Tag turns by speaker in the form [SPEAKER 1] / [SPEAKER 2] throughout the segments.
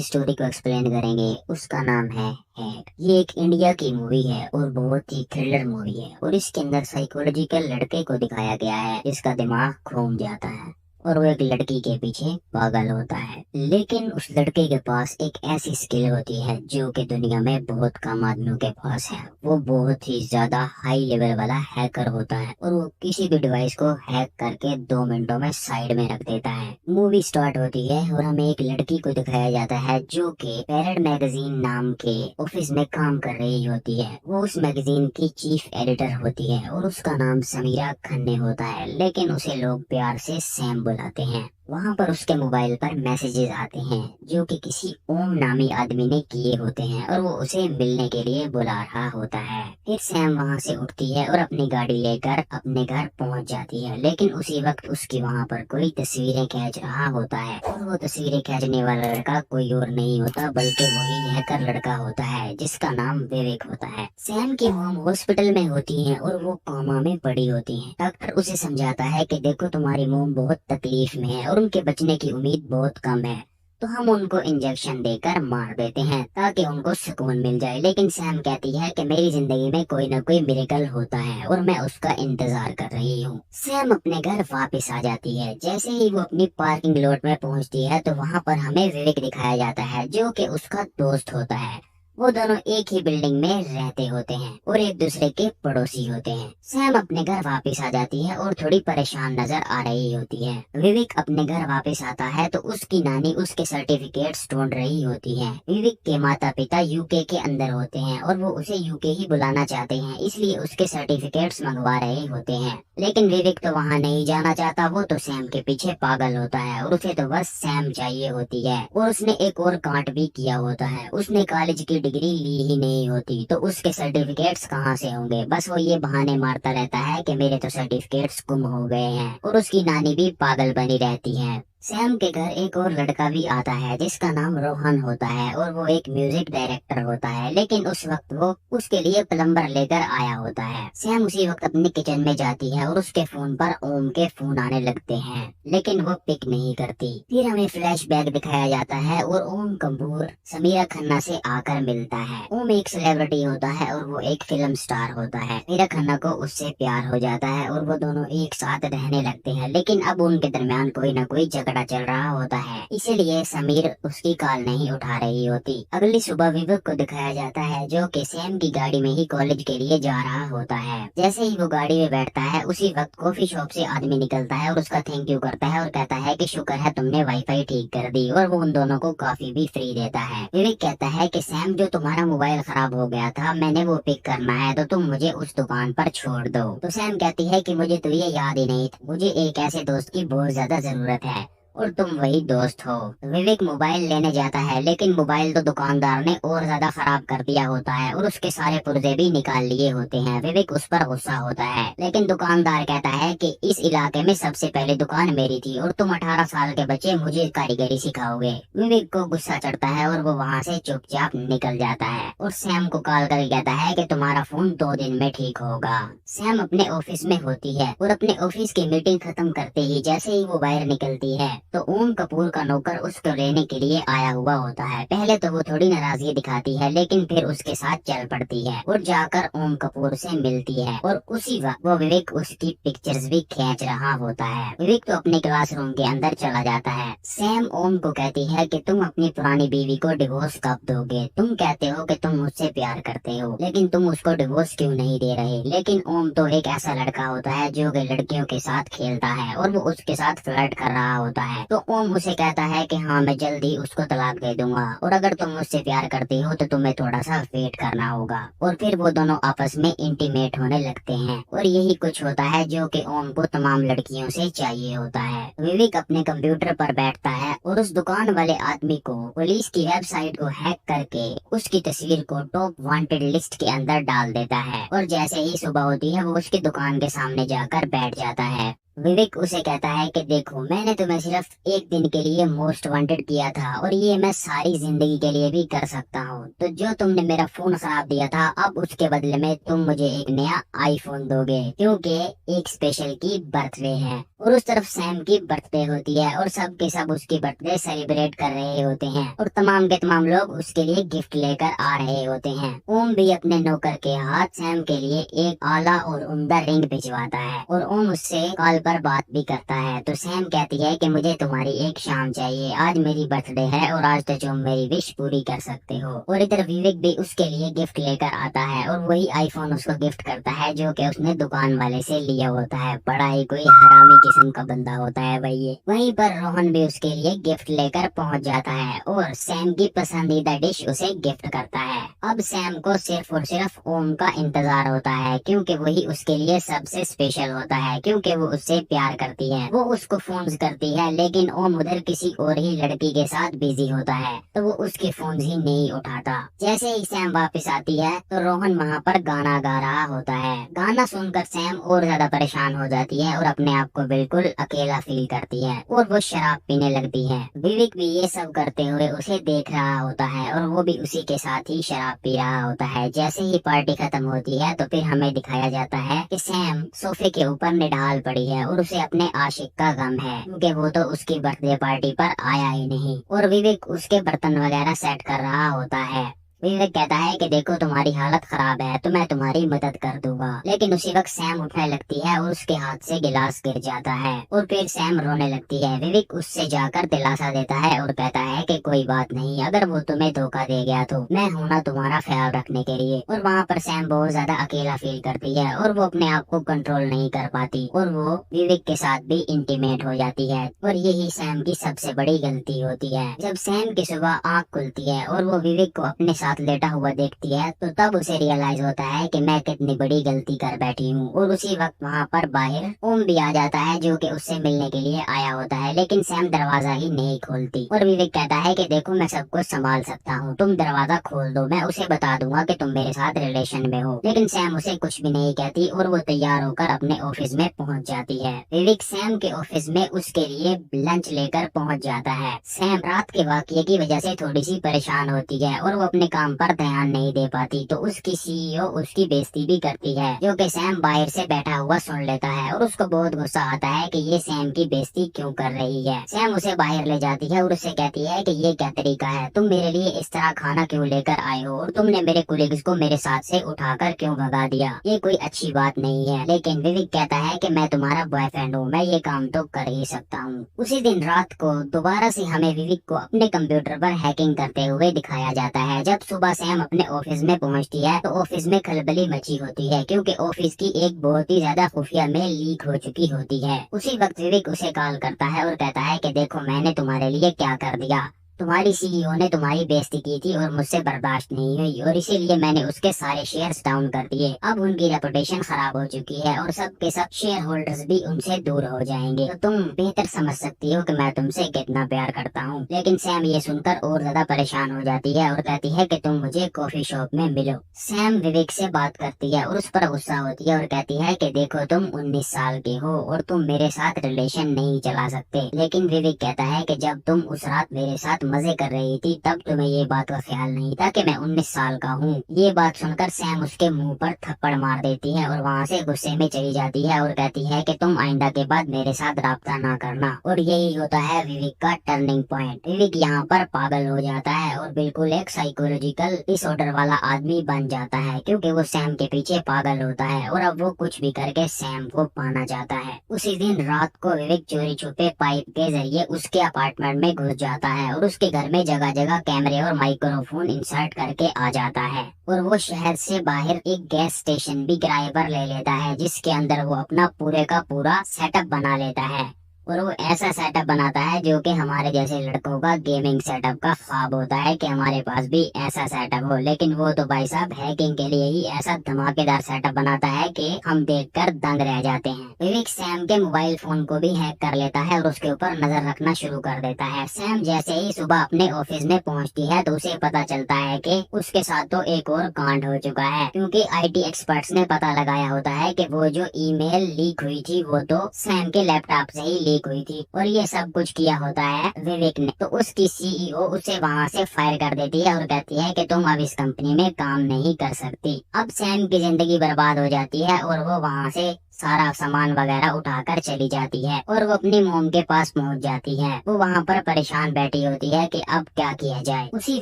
[SPEAKER 1] Story को explain करेंगे। उसका नाम है हैक। ये एक इंडिया की मूवी है और बहुत ही थ्रिलर मूवी है और इसके अंदर साइकोलॉजिकल लड़के को दिखाया गया है जिसका दिमाग घूम जाता है और वो एक लड़की के पीछे पागल होता है। लेकिन उस लड़के के पास एक ऐसी स्किल होती है जो कि दुनिया में बहुत कम आदमियों के पास है। वो बहुत ही ज्यादा हाई लेवल वाला हैकर होता है और वो किसी भी डिवाइस को हैक करके 2 मिनटों में साइड में रख देता है। मूवी स्टार्ट होती है और हमें एक लड़की को दिखाया जाता है जो कि पैरेड मैगजीन नाम के ऑफिस में काम कर रही होती है। वो उस मैगजीन की चीफ एडिटर होती है और उसका नाम समीरा खन्ने होता है, लेकिन उसे लोग प्यार से सैम बुलाते हैं। वहाँ पर उसके मोबाइल पर मैसेजेस आते हैं जो कि किसी ओम नामी आदमी ने किए होते हैं और वो उसे मिलने के लिए बुला रहा होता है। फिर सैम वहाँ से उठती है और अपनी गाड़ी लेकर अपने घर पहुँच जाती है, लेकिन उसी वक्त उसकी वहाँ पर कोई तस्वीरें खींच रहा होता है और वो तस्वीरें खींचने वाला लड़का कोई और नहीं होता बल्कि वही हैकर लड़का होता है जिसका नाम विवेक होता है। सैम की मॉम हॉस्पिटल में होती है और वो कोमा में पड़ी होती है। डॉक्टर उसे समझाता है कि देखो तुम्हारी मॉम बहुत तकलीफ में है और उनके बचने की उम्मीद बहुत कम है, तो हम उनको इंजेक्शन देकर मार देते हैं ताकि उनको सुकून मिल जाए। लेकिन सैम कहती है कि मेरी जिंदगी में कोई ना कोई मिरेकल होता है और मैं उसका इंतजार कर रही हूँ। सैम अपने घर वापस आ जाती है। जैसे ही वो अपनी पार्किंग लॉट में पहुँचती है तो वहाँ पर हमें विवेक दिखाया जाता है जो कि उसका दोस्त होता है। वो दोनों एक ही बिल्डिंग में रहते होते हैं और एक दूसरे के पड़ोसी होते हैं। सैम अपने घर वापस आ जाती है और थोड़ी परेशान नजर आ रही होती है। विवेक अपने घर वापस आता है तो उसकी नानी उसके सर्टिफिकेट्स ढूंढ रही होती है। विवेक के माता पिता यूके के अंदर होते हैं और वो उसे यूके ही बुलाना चाहते हैं, इसलिए उसके सर्टिफिकेट्स मंगवा रहे होते हैं। लेकिन विवेक तो वहाँ नहीं जाना चाहता, वो तो सैम के पीछे पागल होता है और उसे तो बस सैम चाहिए होती है। और उसने एक और कांड भी किया होता है, उसने कॉलेज की डिग्री ली ही नहीं होती तो उसके सर्टिफिकेट्स कहाँ से होंगे। बस वो ये बहाने मारता रहता है कि मेरे तो सर्टिफिकेट्स गुम हो गए हैं और उसकी नानी भी पागल बनी रहती है। सैम के घर एक और लड़का भी आता है जिसका नाम रोहन होता है और वो एक म्यूजिक डायरेक्टर होता है, लेकिन उस वक्त वो उसके लिए प्लम्बर लेकर आया होता है। सैम उसी वक्त अपने किचन में जाती है और उसके फोन पर ओम के फोन आने लगते हैं, लेकिन वो पिक नहीं करती। फिर हमें फ्लैशबैक दिखाया जाता है और ओम कपूर समीरा खन्ना से आकर मिलता है। ओम एक सेलिब्रिटी होता है और वो एक फिल्म स्टार होता है। समीरा खन्ना को उससे प्यार हो जाता है और वो दोनों एक साथ रहने लगते हैं, लेकिन अब उनके दरमियान कोई न कोई झगड़ा चल रहा होता है, इसीलिए समीर उसकी कॉल नहीं उठा रही होती। अगली सुबह विवेक को दिखाया जाता है जो कि सैम की गाड़ी में ही कॉलेज के लिए जा रहा होता है। जैसे ही वो गाड़ी में बैठता है उसी वक्त कॉफी शॉप से आदमी निकलता है और उसका थैंक यू करता है और कहता है कि शुक्र है तुमने वाईफाई ठीक कर दी, और वो उन दोनों को कॉफी भी फ्री देता है। विवेक कहता है कि सैम जो तुम्हारा मोबाइल खराब हो गया था मैंने वो पिक करना है तो तुम मुझे उस दुकान पर छोड़ दो। तो सैम कहती है कि मुझे तो ये याद ही नहीं था, मुझे एक ऐसे दोस्त की बहुत ज्यादा जरूरत है और तुम वही दोस्त हो। विवेक मोबाइल लेने जाता है लेकिन मोबाइल तो दुकानदार ने और ज्यादा खराब कर दिया होता है और उसके सारे पुर्जे भी निकाल लिए होते हैं। विवेक उस पर गुस्सा होता है, लेकिन दुकानदार कहता है कि इस इलाके में सबसे पहले दुकान मेरी थी और तुम 18 साल के बच्चे मुझे कारीगरी सिखाओगे। विवेक को गुस्सा चढ़ता है और वो वहाँ से चुपचाप निकल जाता है और सैम को कॉल करके कहता है कि तुम्हारा फोन 2 दिन में ठीक होगा। सैम अपने ऑफिस में होती है और अपने ऑफिस की मीटिंग खत्म करते ही जैसे ही वो बाहर निकलती है तो ओम कपूर का नौकर उसको लेने के लिए आया हुआ होता है। पहले तो वो थोड़ी नाराजगी दिखाती है लेकिन फिर उसके साथ चल पड़ती है और जाकर ओम कपूर से मिलती है और उसी वक्त वो विवेक उसकी पिक्चर्स भी खींच रहा होता है। विवेक तो अपने क्लासरूम के अंदर चला जाता है। सैम ओम को कहती है कि तुम अपनी पुरानी बीवी को डिवोर्स कब दोगे, तुम कहते हो कि तुम मुझसे प्यार करते हो लेकिन तुम उसको डिवोर्स क्यों नहीं दे रहे। लेकिन ओम तो एक ऐसा लड़का होता है जो कि लड़कियों के साथ खेलता है और वो उसके साथ फ्लर्ट कर रहा होता है। तो ओम उसे कहता है कि हाँ मैं जल्दी उसको तलाक दे दूंगा और अगर तुम मुझसे प्यार करती हो तो तुम्हें थोड़ा सा वेट करना होगा। और फिर वो दोनों आपस में इंटीमेट होने लगते हैं और यही कुछ होता है जो कि ओम को तमाम लड़कियों से चाहिए होता है। विवेक अपने कंप्यूटर पर बैठता है और उस दुकान वाले आदमी को पुलिस की वेबसाइट को हैक करके उसकी तस्वीर को टॉप वांटेड लिस्ट के अंदर डाल देता है और जैसे ही सुबह होती है वो उसकी दुकान के सामने जाकर बैठ जाता है। विवेक उसे कहता है कि देखो मैंने तुम्हें सिर्फ एक दिन के लिए मोस्ट वांटेड किया था और ये मैं सारी जिंदगी के लिए भी कर सकता हूँ, तो जो तुमने मेरा फोन खराब दिया था अब उसके बदले में तुम मुझे एक नया आईफोन दोगे क्योंकि एक स्पेशल की बर्थडे है। और उस तरफ सैम की बर्थडे होती है और सब के सब उसकी बर्थडे सेलिब्रेट कर रहे होते हैं और तमाम के तमाम लोग उसके लिए गिफ्ट लेकर आ रहे होते हैं। ओम भी अपने नौकर के हाथ सैम के लिए एक आला और उम्दा रिंग भिजवाता है और ओम उससे कॉल पर बात भी करता है। तो सैम कहती है कि मुझे तुम्हारी एक शाम चाहिए, आज मेरी बर्थडे है और आज तो तुम मेरी विश पूरी कर सकते हो। और इधर विवेक भी उसके लिए गिफ्ट लेकर आता है और वही आईफोन उसको गिफ्ट करता है जो कि उसने दुकान वाले से लिया होता है। बड़ा ही कोई हरामी किस्म का बंदा होता है भाई ये। वहीं पर रोहन भी उसके लिए गिफ्ट लेकर पहुंच जाता है और सैम की पसंदीदा डिश उसे गिफ्ट करता है। अब सैम को सिर्फ और सिर्फ ओम का इंतजार होता है क्योंकि वही उसके लिए सबसे स्पेशल होता है, क्योंकि वो उससे प्यार करती है। वो उसको फोन करती है लेकिन ओम उधर किसी और ही लड़की के साथ बिजी होता है तो वो उसके फोन ही नहीं उठाता। जैसे ही सैम वापस आती है तो रोहन वहाँ पर गाना गा रहा होता है। गाना सुनकर सैम और ज्यादा परेशान हो जाती है और अपने आप को बिल्कुल अकेला फील करती है और वो शराब पीने लगती है। विवेक भी ये सब करते हुए उसे देख रहा होता है और वो भी उसी के साथ ही शराब पी रहा होता है। जैसे ही पार्टी खत्म होती है तो फिर हमें दिखाया जाता है कि सैम सोफे के ऊपर निढाल पड़ी है और उसे अपने आशिक का गम है क्योंकि वो तो उसकी बर्थडे पार्टी पर आया ही नहीं। और विवेक उसके बर्तन वगैरह सेट कर रहा होता है। विवेक कहता है कि देखो तुम्हारी हालत खराब है तो मैं तुम्हारी मदद कर दूंगा, लेकिन उसी वक्त सैम उठने लगती है और उसके हाथ से गिलास गिर जाता है और फिर सैम रोने लगती है। विवेक उससे जाकर दिलासा देता है और कहता है कि कोई बात नहीं, अगर वो तुम्हें धोखा दे गया तो मैं हूं ना तुम्हारा ख्याल रखने के लिए। और वहाँ पर सैम बहुत ज्यादा अकेला फील करती है और वो अपने आप को कंट्रोल नहीं कर पाती और वो विवेक के साथ भी इंटीमेट हो जाती है। और यही सैम की सबसे बड़ी गलती होती है। जब सैम की सुबह आँख खुलती है और वो विवेक को अपने साथ लेटा हुआ देखती है तो तब उसे रियलाइज होता है कि मैं कितनी बड़ी गलती कर बैठी हूँ। और उसी वक्त वहाँ पर बाहर ओम भी आ जाता है जो कि उससे मिलने के लिए आया होता है, लेकिन सैम दरवाजा ही नहीं खोलती। और विवेक कहता है कि देखो मैं सब कुछ संभाल सकता हूँ, तुम दरवाजा खोल दो, मैं उसे बता दूंगा कि तुम मेरे साथ रिलेशन में हो। लेकिन सैम उसे कुछ भी नहीं कहती और वो तैयार होकर अपने ऑफिस में पहुँच जाती है। विवेक सैम के ऑफिस में उसके लिए लंच लेकर पहुँच जाता है। सैम रात के वाकये की वजह से थोड़ी सी परेशान होती है और वो अपने काम पर ध्यान नहीं दे पाती तो उसकी सीईओ उसकी बेइज्जती भी करती है जो कि सैम बाहर से बैठा हुआ सुन लेता है और उसको बहुत गुस्सा आता है कि ये सैम की बेइज्जती क्यों कर रही है। सैम उसे बाहर ले जाती है और उसे कहती है कि ये क्या तरीका है, तुम मेरे लिए इस तरह खाना क्यों लेकर आए हो और तुमने मेरे कोलीग्स को मेरे साथ से उठाकर क्यों भगा दिया, ये कोई अच्छी बात नहीं है। लेकिन विवेक कहता है कि मैं तुम्हारा बॉयफ्रेंड हूँ, मैं ये काम तो कर ही सकता हूँ। उसी दिन रात को दोबारा से हमें विवेक को अपने कंप्यूटर पर हैकिंग करते हुए दिखाया जाता है। जब सुबह सैम अपने ऑफिस में पहुंचती है तो ऑफिस में खलबली मची होती है क्योंकि ऑफिस की एक बहुत ही ज्यादा खुफिया मेल लीक हो चुकी होती है। उसी वक्त विवेक उसे कॉल करता है और कहता है कि देखो मैंने तुम्हारे लिए क्या कर दिया, तुम्हारी सीईओ ने तुम्हारी बेइज्जती की थी और मुझसे बर्दाश्त नहीं हुई और इसीलिए मैंने उसके सारे शेयर्स डाउन कर दिए। अब उनकी रेपुटेशन खराब हो चुकी है और सब के सब शेयर होल्डर्स भी उनसे दूर हो जाएंगे। तो तुम बेहतर समझ सकती हो कि मैं तुमसे कितना प्यार करता हूँ। लेकिन सैम ये सुनकर और ज्यादा परेशान हो जाती है और कहती है कि तुम मुझे कॉफी शॉप में मिलो। सैम विवेक से बात करती है और उस पर गुस्सा होती है और कहती है कि देखो तुम 19 साल के हो और तुम मेरे साथ रिलेशन नहीं चला सकते। लेकिन विवेक कहता है कि जब तुम उस रात मेरे साथ मजे कर रही थी तब तुम्हें ये बात का ख्याल नहीं था कि मैं 19 साल का हूँ। ये बात सुनकर सैम उसके मुंह पर थप्पड़ मार देती है और वहाँ से गुस्से में चली जाती है और कहती है कि तुम आइंदा के बाद मेरे साथ राब्ता ना करना। और यही होता है विवेक का टर्निंग पॉइंट। विवेक यहाँ पर पागल हो जाता है और बिल्कुल एक साइकोलॉजिकल डिसऑर्डर वाला आदमी बन जाता है क्योंकि वो सैम के पीछे पागल होता है और अब वो कुछ भी करके सैम को पाना चाहता है। उसी दिन रात को विवेक चोरी छुपे पाइप के जरिए उसके अपार्टमेंट में घुस जाता है और उसके घर में जगह जगह कैमरे और माइक्रोफोन इंसर्ट करके आ जाता है। और वो शहर से बाहर एक गैस स्टेशन भी किराए पर ले लेता है जिसके अंदर वो अपना पूरे का पूरा सेटअप बना लेता है। और वो ऐसा सेटअप बनाता है जो कि हमारे जैसे लड़कों का गेमिंग सेटअप का ख्वाब होता है कि हमारे पास भी ऐसा सेटअप हो। लेकिन वो तो भाई साहब हैकिंग के लिए ही ऐसा धमाकेदार सेटअप बनाता है कि हम देखकर दंग रह जाते हैं। विवेक सैम के मोबाइल फोन को भी हैक कर लेता है और उसके ऊपर नजर रखना शुरू कर देता है। सैम जैसे ही सुबह अपने ऑफिस में पहुंचती है तो उसे पता चलता है कि उसके साथ तो एक और कांड हो चुका है क्योंकि आईटी एक्सपर्ट्स ने पता लगाया होता है कि वो जो ईमेल लीक हुई थी वो तो सैम के लैपटॉप से ही हुई थी और ये सब कुछ किया होता है विवेक ने। तो उसकी सीईओ उसे वहाँ से फायर कर देती है और कहती है कि तुम अब इस कंपनी में काम नहीं कर सकती। अब सैम की जिंदगी बर्बाद हो जाती है और वो वहाँ से सारा सामान वगैरह उठाकर चली जाती है और वो अपनी मोम के पास पहुंच जाती है। वो वहाँ पर परेशान बैठी होती है कि अब क्या किया जाए। उसी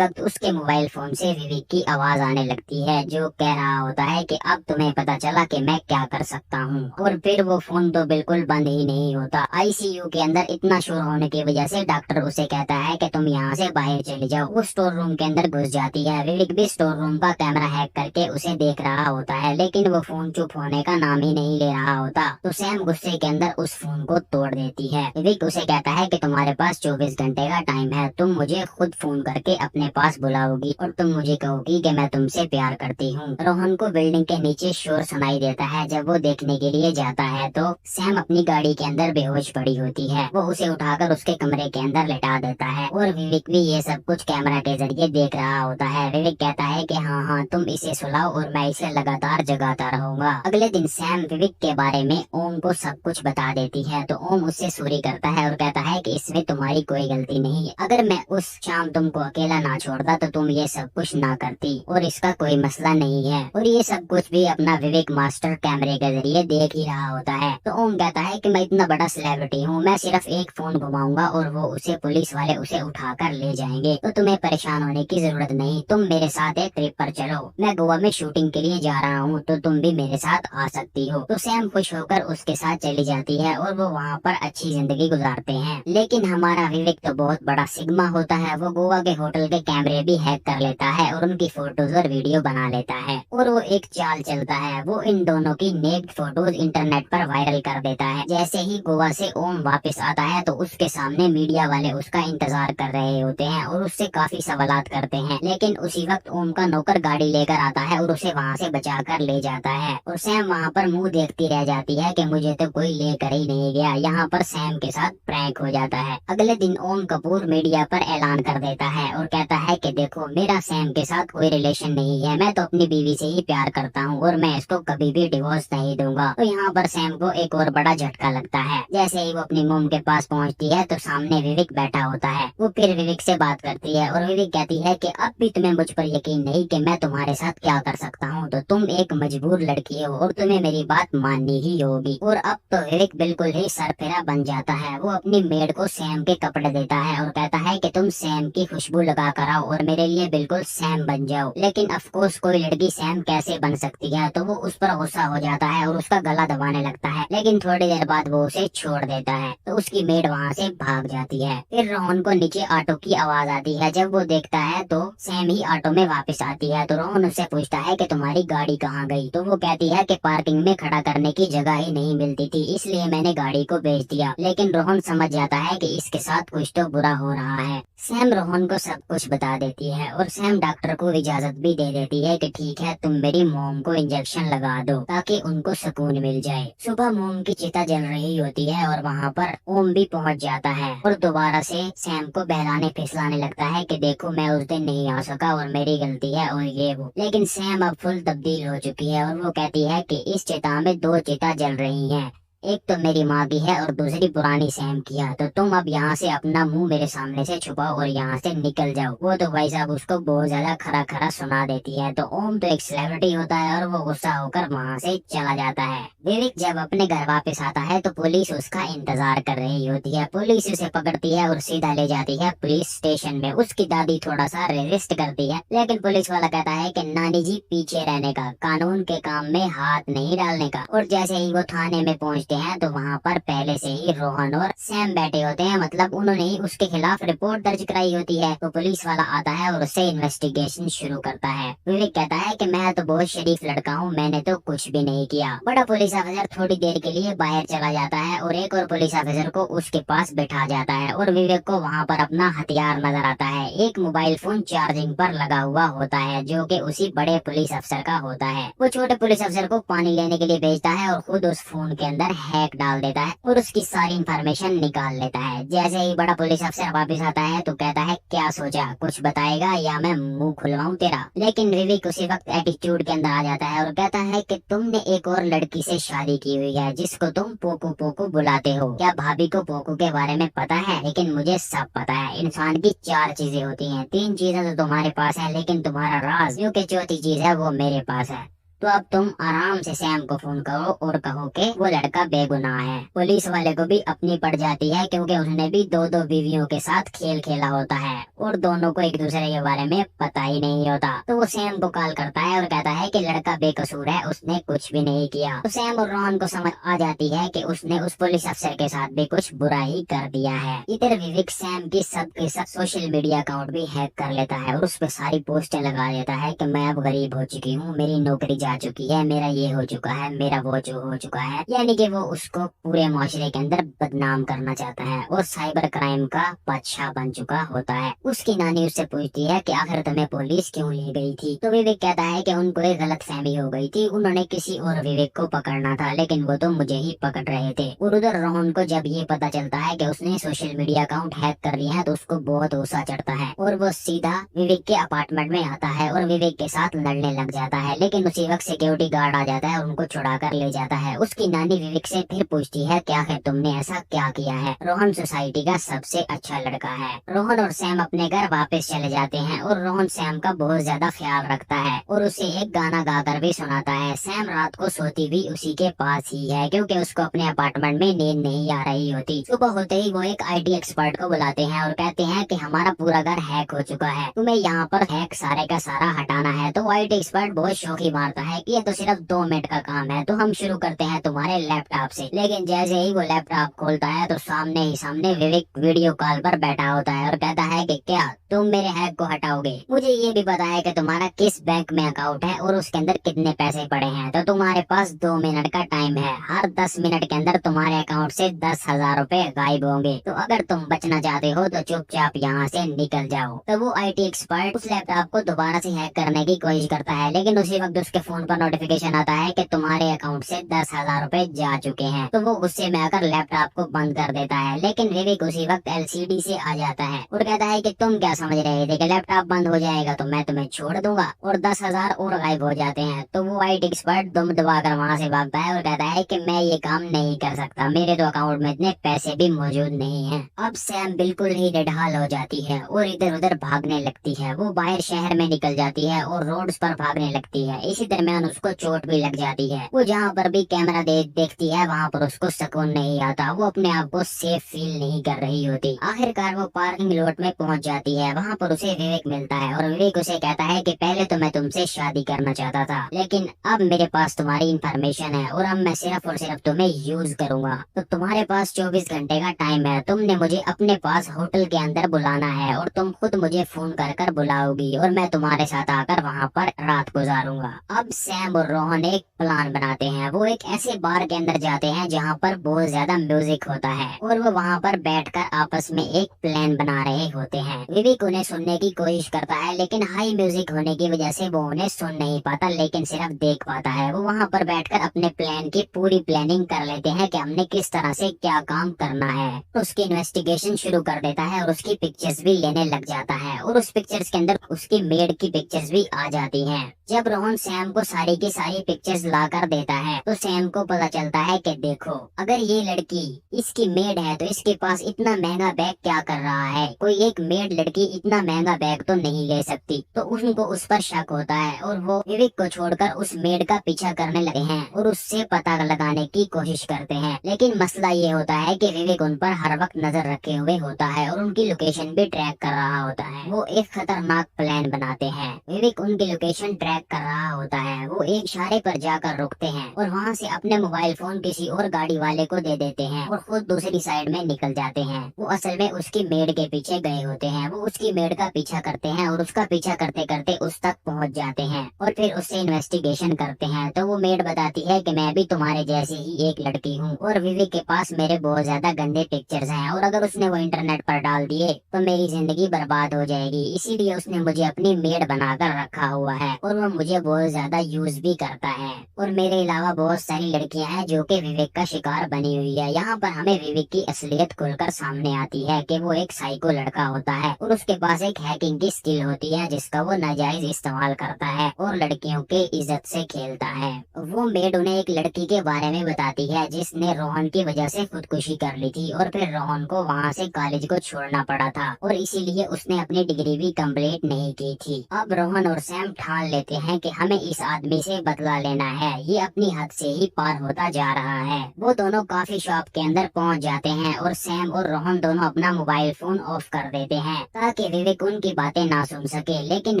[SPEAKER 1] वक्त उसके मोबाइल फोन से विवेक की आवाज आने लगती है, जो कह रहा होता है कि अब तुम्हें पता चला कि मैं क्या कर सकता हूँ। और फिर वो फोन तो बिल्कुल बंद ही नहीं होता। आईसीयू के अंदर इतना शोर होने की वजह से डॉक्टर उसे कहता है कि तुम यहाँ से बाहर चले जाओ। वो स्टोर रूम के अंदर घुस जाती है। विवेक भी स्टोर रूम का कैमरा हैक करके उसे देख रहा होता है, लेकिन वो फोन चुप होने का नाम ही नहीं ले रहा होता। तो सैम गुस्से के अंदर उस फोन को तोड़ देती है। विवेक उसे कहता है कि तुम्हारे पास 24 घंटे का टाइम है, तुम मुझे खुद फोन करके अपने पास बुलाओगी और तुम मुझे कहोगी कि मैं तुमसे प्यार करती हूँ। रोहन को बिल्डिंग के नीचे शोर सुनाई देता है। जब वो देखने के लिए जाता है तो सैम अपनी गाड़ी के अंदर बेहोश पड़ी होती है। वो उसे उठाकर उसके कमरे के अंदर लेटा देता है और विवेक भी ये सब कुछ कैमरा के जरिए देख रहा होता है। विवेक कहता है कि हाँ हाँ तुम इसे सुलाओ और मैं इसे लगातार जगाता रहूंगा। अगले दिन सैम विवेक के बारे में ओम को सब कुछ बता देती है। तो ओम उससे सॉरी करता है और कहता है कि इसमें तुम्हारी कोई गलती नहीं है। अगर मैं उस शाम तुमको अकेला ना छोड़ता तो तुम ये सब कुछ ना करती और इसका कोई मसला नहीं है। और ये सब कुछ भी अपना विवेक मास्टर कैमरे के जरिए देख ही रहा होता है। तो ओम कहता है कि मैं इतना बड़ा सेलिब्रिटी हूँ, मैं सिर्फ एक फोन घुमाऊंगा और वो उसे पुलिस वाले उसे उठाकर ले जाएंगे, तो तुम्हें परेशान होने की जरूरत नहीं। तुम मेरे साथ एक ट्रिप पर चलो, मैं गोवा में शूटिंग के लिए जा रहा हूँ, तो तुम भी मेरे साथ आ सकती हो। तो सैम खुश होकर उसके साथ चली जाती है और वो वहाँ पर अच्छी जिंदगी गुजारते हैं। लेकिन हमारा विवेक तो बहुत बड़ा सिग्मा होता है। वो गोवा के होटल के कैमरे भी हैक कर लेता है और उनकी फोटोज और वीडियो बना लेता है और वो एक चाल चलता है। वो इन दोनों की नेक्ड फोटोज इंटरनेट पर वायरल कर देता है। जैसे ही गोवा से ओम वापस आता है तो उसके सामने मीडिया वाले उसका इंतजार कर रहे होते हैं और उससे काफी सवालात करते हैं। लेकिन उसी वक्त ओम का नौकर गाड़ी लेकर आता है और उसे वहाँ से बचा कर ले जाता है और सैम वहाँ पर मुंह देखती रह जाती है कि मुझे तो कोई लेकर ही नहीं गया। यहाँ पर सैम के साथ प्रैंक हो जाता है। अगले दिन ओम कपूर मीडिया पर ऐलान कर देता है और कहता है कि देखो, मेरा सैम के साथ कोई रिलेशन नहीं है, मैं तो अपनी बीवी से ही प्यार करता हूँ और मैं इसको कभी भी डिवोर्स नहीं दूंगा। तो यहाँ पर सैम को एक और बड़ा झटका लगता है। जैसे ही वो अपनी मोम के पास पहुँचती है तो सामने विवेक बैठा होता है। वो फिर विवेक से बात करती है और विवेक कहती है कि अब भी तुम्हें मुझ पर यकीन नहीं कि मैं तुम्हारे साथ क्या कर सकता हूँ, तो तुम एक मजबूर लड़की हो और तुम्हें मेरी बात माननी ही होगी। और अब तो विवेक बिल्कुल ही सरफिरा बन जाता है। वो अपनी मेड को सैम के कपड़े देता है और कहता है कि तुम सैम की खुशबू लगा कर आओ और मेरे लिए बिल्कुल सैम बन जाओ। लेकिन अफकोर्स कोई लड़की सैम कैसे बन सकती है, तो वो उस पर गुस्सा हो जाता है और उसका गला दबाने लगता है। लेकिन थोड़ी देर बाद वो उसे छोड़ देता है तो उसकी मेड वहाँ से भाग जाती है। फिर रोहन को नीचे ऑटो की आवाज आती है। जब वो देखता है तो सैम ही ऑटो में वापस आती है। तो रोहन उससे पूछता है कि तुम्हारी गाड़ी कहाँ गई। तो वो कहती है कि पार्किंग में खड़ा करने की जगह ही नहीं मिलती थी, इसलिए मैंने गाड़ी को बेच दिया। लेकिन रोहन समझ जाता है कि इसके साथ कुछ तो बुरा हो रहा है। सैम रोहन को सब कुछ बता देती है और सैम डॉक्टर को इजाजत भी दे देती है कि ठीक है, तुम मेरी मोम को इंजेक्शन लगा दो ताकि उनको सुकून मिल जाए। सुबह मोम की चिता जल रही होती है और वहाँ पर ओम भी पहुँच जाता है और दोबारा से सैम को बहलाने फिसलाने लगता है कि देखो, मैं उस दिन नहीं आ सका और मेरी गलती है और ये वो। लेकिन सैम अब फुल तब्दील हो चुकी है और वो कहती है कि इस चिता में दो चिता जल रही हैं, एक तो मेरी माँ की है और दूसरी पुरानी सैम की है। तो तुम अब यहाँ से अपना मुंह मेरे सामने से छुपाओ और यहाँ से निकल जाओ। वो तो भाई साहब उसको बहुत ज्यादा खरा खरा सुना देती है। तो ओम तो एक सेलिब्रिटी होता है और वो गुस्सा होकर वहाँ से चला जाता है। विवेक जब अपने घर वापस आता है तो पुलिस उसका इंतजार कर रही होती है। पुलिस उसे पकड़ती है और सीधा ले जाती है पुलिस स्टेशन में। उसकी दादी थोड़ा सा रेजिस्ट करती है, लेकिन पुलिस वाला कहता है कि नानी जी, पीछे रहने का, कानून के काम में हाथ नहीं डालने का। और जैसे ही वो थाने में पहुँचते हैं तो वहाँ पर पहले से ही रोहन और सैम बैठे होते हैं, मतलब उन्होंने ही उसके खिलाफ रिपोर्ट दर्ज कराई होती है। तो पुलिस वाला आता है और उससे इन्वेस्टिगेशन शुरू करता है। विवेक कहता है कि मैं तो बहुत शरीफ लड़का हूँ, मैंने तो कुछ भी नहीं किया। बड़ा पुलिस ऑफिसर थोड़ी देर के लिए बाहर चला जाता है और एक और पुलिस ऑफिसर को उसके पास बैठा जाता है और विवेक को वहाँ पर अपना हथियार नजर आता है। एक मोबाइल फोन चार्जिंग पर लगा हुआ होता है जो कि उसी बड़े पुलिस अफसर का होता है। वो छोटे पुलिस अफसर को पानी लेने के लिए भेजता है और खुद उस फोन के अंदर हैक डाल देता है और उसकी सारी इंफॉर्मेशन निकाल लेता है। जैसे ही बड़ा पुलिस अफसर वापस आता है तो कहता है, क्या सोचा, कुछ बताएगा या मैं मुंह खुलवाऊं तेरा। लेकिन विवेक उसी वक्त एटीट्यूड के अंदर आ जाता है और कहता है कि तुमने एक और लड़की से शादी की हुई है जिसको तुम पोकू पोकू बुलाते हो। क्या भाभी को पोकू के बारे में पता है? लेकिन मुझे सब पता है। इंसान की 4 चीजें होती हैं, 3 चीजें तो तुम्हारे पास है, लेकिन तुम्हारा राज जो कि चौथी चीज है वो मेरे पास है। तो अब तुम आराम से सैम को फोन करो और कहो कि वो लड़का बेगुनाह है। पुलिस वाले को भी अपनी पड़ जाती है, क्योंकि उसने भी दो दो बीवियों के साथ खेल खेला होता है और दोनों को एक दूसरे के बारे में पता ही नहीं होता। तो वो सैम को कॉल करता है और कहता है कि लड़का बेकसूर है, उसने कुछ भी नहीं किया। तो सैम और रोहन को समझ आ जाती है कि उसने उस पुलिस अफसर के साथ भी कुछ बुरा ही कर दिया है। इधर विवेक सैम की सब के सब सोशल मीडिया अकाउंट भी हैक कर लेता है और उस पर सारी पोस्टें लगा देता है कि मैं अब गरीब हो चुकी हूँ, मेरी नौकरी जा चुकी है, मेरा ये हो चुका है, मेरा वो जो हो चुका है। यानी कि वो उसको पूरे माशरे के अंदर बदनाम करना चाहता है और साइबर क्राइम का बादशाह बन चुका होता है। उसकी नानी उससे पूछती है कि आखिर तुम्हें पुलिस क्यों ले गई थी? तो विवेक कहता है कि उनको एक गलत फहमी हो गई थी, उन्होंने किसी और विवेक को पकड़ना था, लेकिन वो तो मुझे ही पकड़ रहे थे। और उधर रोहन को जब ये पता चलता है कि उसने सोशल मीडिया अकाउंट हैक कर लिया है तो उसको बहुत गुस्सा चढ़ता है और वो सीधा विवेक के अपार्टमेंट में आता है और विवेक के साथ लड़ने लग जाता है। लेकिन उसी वक्त सिक्योरिटी गार्ड आ जाता है और उनको छुड़ा कर ले जाता है। उसकी नानी विवेक से फिर पूछती है क्या है तुमने ऐसा क्या किया है? रोहन सोसाइटी का सबसे अच्छा लड़का है। रोहन और सैम अपने घर वापस चले जाते हैं और रोहन सैम का बहुत ज्यादा ख्याल रखता है और उसे एक गाना गाकर भी सुनाता है। सैम रात को सोती भी उसी के पास ही है, क्योंकि उसको अपने अपार्टमेंट में नींद नहीं आ रही होती। सुबह होते ही वो एक IT एक्सपर्ट को बुलाते हैं और कहते हैं कि हमारा पूरा घर हैक हो चुका है, तुम्हें यहाँ पर हैक सारे का सारा हटाना है। तो IT एक्सपर्ट बहुत शौकी मारता है कि ये तो सिर्फ 2 मिनट का काम है, तो हम शुरू करते हैं तुम्हारे लैपटॉप से। लेकिन जैसे ही वो लैपटॉप खोलता है तो सामने ही सामने विवेक वीडियो कॉल पर बैठा होता है और कहता है कि क्या तुम मेरे हैक को हटाओगे? मुझे ये भी पता है कि तुम्हारा किस बैंक में अकाउंट है और उसके अंदर कितने पैसे पड़े हैं, तो तुम्हारे पास 2 मिनट का टाइम है। हर 10 मिनट के अंदर तुम्हारे अकाउंट से 10,000 रुपए गायब होंगे, तो अगर तुम बचना चाहते हो तो चुपचाप यहाँ से निकल जाओ। तो वो IT एक्सपर्ट उस लैपटॉप को दोबारा से हैक करने की कोशिश करता है, लेकिन उसी वक्त उसके फोन पर नोटिफिकेशन आता है कि तुम्हारे अकाउंट से 10,000 रुपए जा चुके हैं। तो वो गुस्से में आकर लैपटॉप को बंद कर देता है। लेकिन विवेक उसी वक्त LCD से आ जाता है और कहता है कि तुम क्या समझ रहे थे कि लैपटॉप बंद हो जाएगा तो मैं तुम्हें छोड़ दूंगा, और 10,000 और गायब हो जाते हैं। तो वो IT एक्सपर्ट दुम दबाकर वहाँ से भागता है और कहता है कि मैं ये काम नहीं कर सकता, मेरे तो अकाउंट में इतने पैसे भी मौजूद नहीं है। अब सैम बिल्कुल ही निढाल हो जाती है और इधर उधर भागने लगती है। वो बाहर शहर में निकल जाती है और रोड्स पर भागने लगती है। इसी दरमियान उसको चोट भी लग जाती है। वो जहाँ पर भी कैमरा देखती है वहाँ पर उसको सुकून नहीं आता, वो अपने आप को सेफ फील नहीं कर रही होती। आखिरकार वो पार्किंग लॉट में पहुँच जाती है। वहाँ पर उसे विवेक मिलता है और विवेक उसे कहता है कि पहले तो मैं तुमसे शादी करना चाहता था, लेकिन अब मेरे पास तुम्हारी इंफॉर्मेशन है और अब मैं सिर्फ और सिर्फ तुम्हें यूज करूंगा। तो तुम्हारे पास 24 घंटे का टाइम है, तुमने मुझे अपने पास होटल के अंदर बुलाना है और तुम खुद मुझे फोन कर कर बुलाओगी और मैं तुम्हारे साथ आकर वहाँ पर रात गुजारूंगा। अब सैम और रोहन एक प्लान बनाते हैं। वो एक ऐसे बार के अंदर जाते हैं जहाँ पर बहुत ज्यादा म्यूजिक होता है और वो वहाँ पर बैठकर आपस में एक प्लान बना रहे होते हैं। विवेक उन्हें सुनने की कोशिश करता है, लेकिन हाई म्यूजिक होने की वजह से वो उन्हें सुन नहीं पाता, लेकिन सिर्फ देख पाता है। वो वहाँ पर बैठकर अपने प्लान की पूरी प्लानिंग कर लेते हैं कि हमने किस तरह से क्या काम करना है। उसकी इन्वेस्टिगेशन शुरू कर देता है और उसकी पिक्चर्स भी लेने लग जाता है और उस पिक्चर्स के अंदर उसकी मेड की पिक्चर्स भी आ जाती हैं। जब रोहन सैम को सारी की सारी पिक्चर्स ला कर देता है तो सैम को पता चलता है कि देखो, अगर ये लड़की इसकी मेड है तो इसके पास इतना महंगा बैग क्या कर रहा है? कोई एक मेड लड़की इतना महंगा बैग तो नहीं ले सकती। तो उनको उस पर शक होता है और वो विवेक को छोड़कर उस मेड का पीछा करने लगे हैं और उससे पता लगाने की कोशिश करते हैं। लेकिन मसला ये होता है कि विवेक उन पर हर वक्त नजर रखे हुए होता है और उनकी लोकेशन भी ट्रैक कर रहा होता है। वो एक खतरनाक प्लान बनाते हैं। विवेक उनकी लोकेशन ट्रैक कर रहा होता है। वो एक इशारे पर जाकर रुकते हैं और वहाँ से अपने मोबाइल फोन किसी और गाड़ी वाले को दे देते हैं और खुद दूसरी साइड में निकल जाते हैं। वो असल में उसकी मेड के पीछे गए होते हैं। वो उसकी मेड का पीछा करते हैं और उसका पीछा करते करते उस तक पहुँच जाते हैं और फिर उससे इन्वेस्टिगेशन करते हैं। तो वो मेड बताती है कि मैं भी तुम्हारे जैसे ही एक लड़की हूँ और विवेक के पास मेरे बहुत ज्यादा गंदे पिक्चर्स हैं और अगर उसने वो इंटरनेट पर डाल दिए तो मेरी जिंदगी बर्बाद हो जाएगी, इसीलिए उसने मुझे अपनी मेड बनाकर रखा हुआ है और वो मुझे बहुत ज्यादा यूज भी करता है। और मेरे अलावा बहुत सारी लड़कियां हैं जो कि विवेक का शिकार बनी हुई है। यहाँ पर हमें विवेक की असलियत खुलकर सामने आती है कि वो एक साइको लड़का होता है और उसके पास एक हैकिंग की स्किल होती है जिसका वो नाजायज इस्तेमाल करता है और लड़कियों के इज्जत से खेलता है। वो मेड उन्हें एक लड़की के बारे में बताती है जिसने रोहन की वजह से खुदकुशी कर ली थी और फिर रोहन को वहाँ से कॉलेज को छोड़ना पड़ा था और इसीलिए उसने अपनी डिग्री भी कंप्लीट नहीं की थी। अब रोहन और सैम ठान लेते देते हैं कि हमें इस आदमी से बदला लेना है, ये अपनी हद से ही पार होता जा रहा है। वो दोनों कॉफी शॉप के अंदर पहुंच जाते हैं और सैम और रोहन दोनों अपना मोबाइल फोन ऑफ कर देते हैं ताकि विवेक उनकी बातें ना सुन सके। लेकिन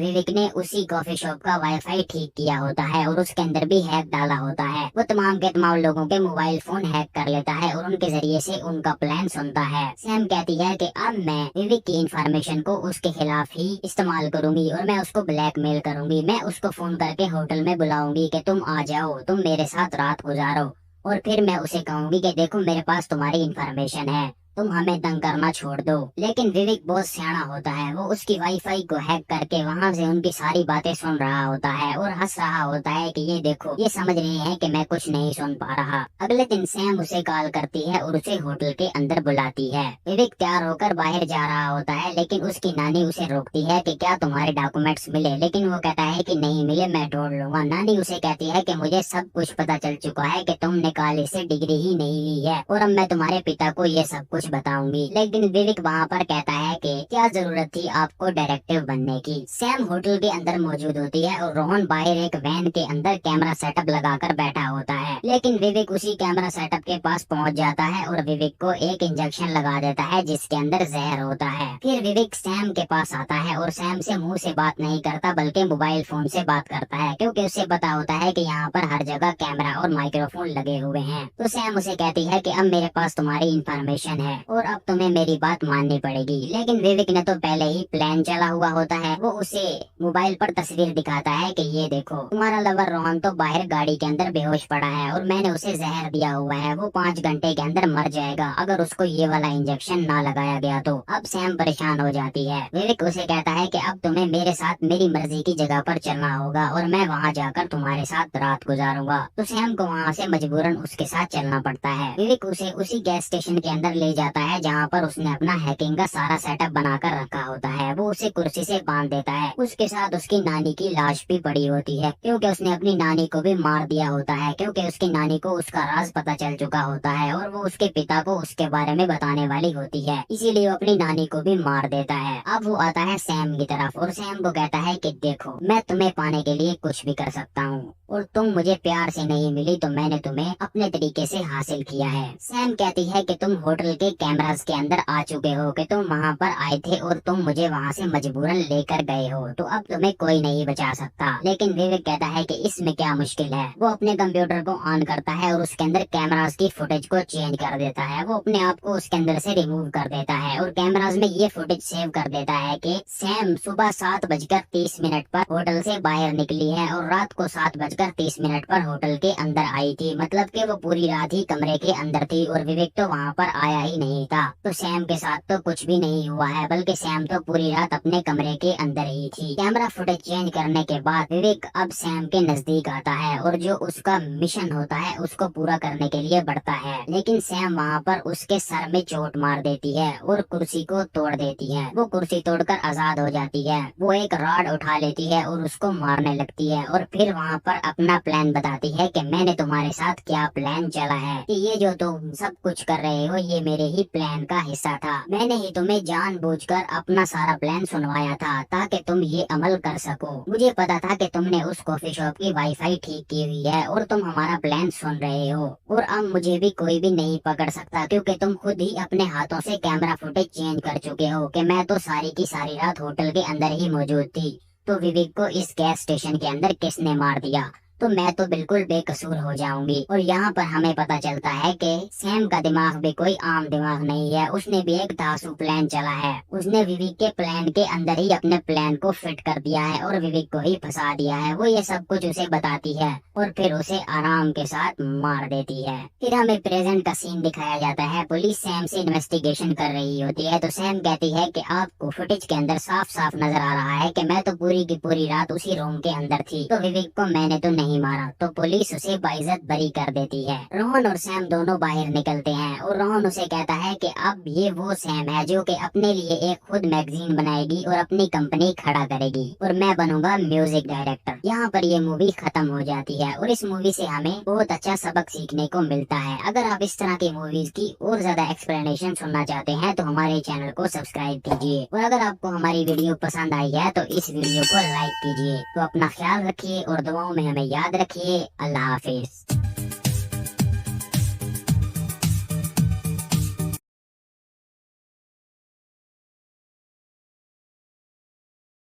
[SPEAKER 1] विवेक ने उसी कॉफी शॉप का वाईफाई ठीक किया होता है और उसके अंदर भी हैक डाला होता है। वो तमाम के तमाम लोगों के मोबाइल फोन हैक कर लेता है और उनके जरिए से उनका प्लान सुनता है। सैम कहती है कि अब मैं विवेक की इंफॉर्मेशन को उसके खिलाफ ही इस्तेमाल करूंगी और मैं उसको ब्लैकमेल करूंगी। मैं उसको फोन करके होटल में बुलाऊंगी कि तुम आ जाओ, तुम मेरे साथ रात गुजारो, और फिर मैं उसे कहूंगी कि देखो मेरे पास तुम्हारी इंफॉर्मेशन है, तुम हमें तंग करना छोड़ दो। लेकिन विवेक बहुत सियाना होता है, वो उसकी वाईफाई को हैक करके वहाँ से उनकी सारी बातें सुन रहा होता है और हंस रहा होता है कि ये देखो, ये समझ रहे हैं कि मैं कुछ नहीं सुन पा रहा। अगले दिन सैम उसे कॉल करती है और उसे होटल के अंदर बुलाती है। विवेक तैयार होकर बाहर जा रहा होता है, लेकिन उसकी नानी उसे रोकती है कि क्या तुम्हारे डॉक्यूमेंट्स मिले, लेकिन वो कहता है कि नहीं मिले, मैं ढूंढ लूंगा। नानी उसे कहती है कि मुझे सब कुछ पता चल चुका है कि तुमने कॉलेज से डिग्री ही नहीं ली है और अब मैं तुम्हारे पिता को ये सब कुछ बताऊंगी। लेकिन विवेक वहाँ पर कहता है कि क्या जरूरत थी आपको डायरेक्टिव बनने की। सैम होटल के अंदर मौजूद होती है और रोहन बाहर एक वैन के अंदर कैमरा सेटअप लगाकर बैठा होता है। लेकिन विवेक उसी कैमरा सेटअप के पास पहुँच जाता है और विवेक को एक इंजेक्शन लगा देता है जिसके अंदर जहर होता है। फिर विवेक सैम के पास आता है और सैम से मुंह से बात नहीं करता बल्कि मोबाइल फोन से बात करता है, क्योंकि उसे पता होता है कि यहाँ पर हर जगह कैमरा और माइक्रोफोन लगे हुए हैं। तो सैम उसे कहती है कि अब मेरे पास तुम्हारी इंफॉर्मेशन है और अब तुम्हें मेरी बात माननी पड़ेगी। लेकिन विवेक ने तो पहले ही प्लान चला हुआ होता है। वो उसे मोबाइल पर तस्वीर दिखाता है कि ये देखो, तुम्हारा लवर रोहन तो बाहर गाड़ी के अंदर बेहोश पड़ा है और मैंने उसे जहर दिया हुआ है, वो 5 घंटे के अंदर मर जाएगा अगर उसको ये वाला इंजेक्शन ना लगाया गया तो। अब सैम परेशान हो जाती है। विवेक उसे कहता है कि अब तुम्हें मेरे साथ मेरी मर्जी की जगह पर चलना होगा और मैं वहाँ जाकर तुम्हारे साथ रात गुजारूंगा। तो सैम को वहाँ से मजबूरन उसके साथ चलना पड़ता है। विवेक उसे उसी गैस स्टेशन के अंदर ले जाता है जहाँ पर उसने अपना हैकिंग का सारा सेटअप बनाकर रखा होता है। वो उसे कुर्सी से बांध देता है। उसके साथ उसकी नानी की लाश भी पड़ी होती है, क्योंकि उसने अपनी नानी को भी मार दिया होता है, क्योंकि उसकी नानी को उसका राज पता चल चुका होता है और वो उसके पिता को उसके बारे में बताने वाली होती है, इसीलिए वो अपनी नानी को भी मार देता है। अब वो आता है सैम की तरफ और सैम को कहता है कि देखो, मैं तुम्हें पाने के लिए कुछ भी कर सकता हूँ और तुम मुझे प्यार से नहीं मिली तो मैंने तुम्हें अपने तरीके से हासिल किया है। सैम कहती है कि तुम होटल के कैमरास के अंदर आ चुके हो, कि तुम वहाँ पर आए थे और तुम मुझे वहाँ से मजबूरन लेकर गए हो, तो अब तुम्हें कोई नहीं बचा सकता। लेकिन विवेक कहता है कि इसमें क्या मुश्किल है। वो अपने कंप्यूटर को ऑन करता है और उसके अंदर कैमरास की फुटेज को चेंज कर देता है। वो अपने आप को उसके अंदर से रिमूव कर देता है और कैमरास में ये फुटेज सेव कर देता है कि सैम सुबह 7:30 पर होटल से बाहर निकली है और रात को 7:30 पर होटल के अंदर आई थी। मतलब कि वो पूरी रात ही कमरे के अंदर थी और विवेक तो वहाँ पर आया ही नहीं था। तो सैम के साथ तो कुछ भी नहीं हुआ है, बल्कि सैम तो पूरी रात अपने कमरे के अंदर ही थी। कैमरा फुटेज चेंज करने के बाद विवेक अब सैम के नजदीक आता है और जो उसका मिशन होता है उसको पूरा करने के लिए बढ़ता है। लेकिन सैम वहाँ पर उसके सर में चोट मार देती है और कुर्सी को तोड़ देती है। वो कुर्सी तोड़कर आजाद हो जाती है। वो एक रॉड उठा लेती है और उसको मारने लगती है और फिर वहाँ पर अपना प्लान बताती है कि मैंने तुम्हारे साथ क्या प्लान चला है, कि ये जो तुम सब कुछ कर रहे हो ये मेरे ही प्लान का हिस्सा था। मैंने ही तुम्हें जानबूझकर अपना सारा प्लान सुनवाया था ताकि तुम ये अमल कर सको। मुझे पता था कि तुमने उस कॉफी शॉप की वाईफाई ठीक की हुई है और तुम हमारा प्लान सुन रहे हो और अब मुझे भी कोई भी नहीं पकड़ सकता, क्योंकि तुम खुद ही अपने हाथों से कैमरा फुटेज चेंज कर चुके हो कि मैं तो सारी की सारी रात होटल के अंदर ही मौजूद थी। तो विवेक को इस गैस स्टेशन के अंदर किसने मार दिया, तो मैं तो बिल्कुल बेकसूर हो जाऊंगी। और यहाँ पर हमें पता चलता है कि सैम का दिमाग भी कोई आम दिमाग नहीं है, उसने भी एक धांसू प्लान चला है। उसने विवेक के प्लान के अंदर ही अपने प्लान को फिट कर दिया है और विवेक को ही फंसा दिया है। वो ये सब कुछ उसे बताती है और फिर उसे आराम के साथ मार देती है। फिर हमें प्रेजेंट का सीन दिखाया जाता है। पुलिस सैम से इन्वेस्टिगेशन कर रही होती है। तो सैम कहती है कि आपको फुटेज के अंदर साफ साफ नजर आ रहा है कि मैं तो पूरी की पूरी रात उसी रूम के अंदर थी, तो विवेक को मैंने तो नहीं नहीं मारा तो पुलिस उसे बाइज्जत बरी कर देती है। रोहन और सैम दोनों बाहर निकलते हैं और रोहन उसे कहता है कि अब ये वो सैम है जो कि अपने लिए एक खुद मैगजीन बनाएगी और अपनी कंपनी खड़ा करेगी और मैं बनूंगा म्यूजिक डायरेक्टर। यहाँ पर ये मूवी खत्म हो जाती है और इस मूवी से हमें बहुत अच्छा सबक सीखने को मिलता है। अगर आप इस तरह की मूवीज की और ज्यादा एक्सप्लेनेशन सुनना चाहते हैं तो हमारे चैनल को सब्सक्राइब कीजिए और अगर आपको हमारी वीडियो पसंद आई है तो इस वीडियो को लाइक कीजिए। तो अपना ख्याल रखिए और दुआओं में हमें याद रखिए। अल्लाह हाफिज।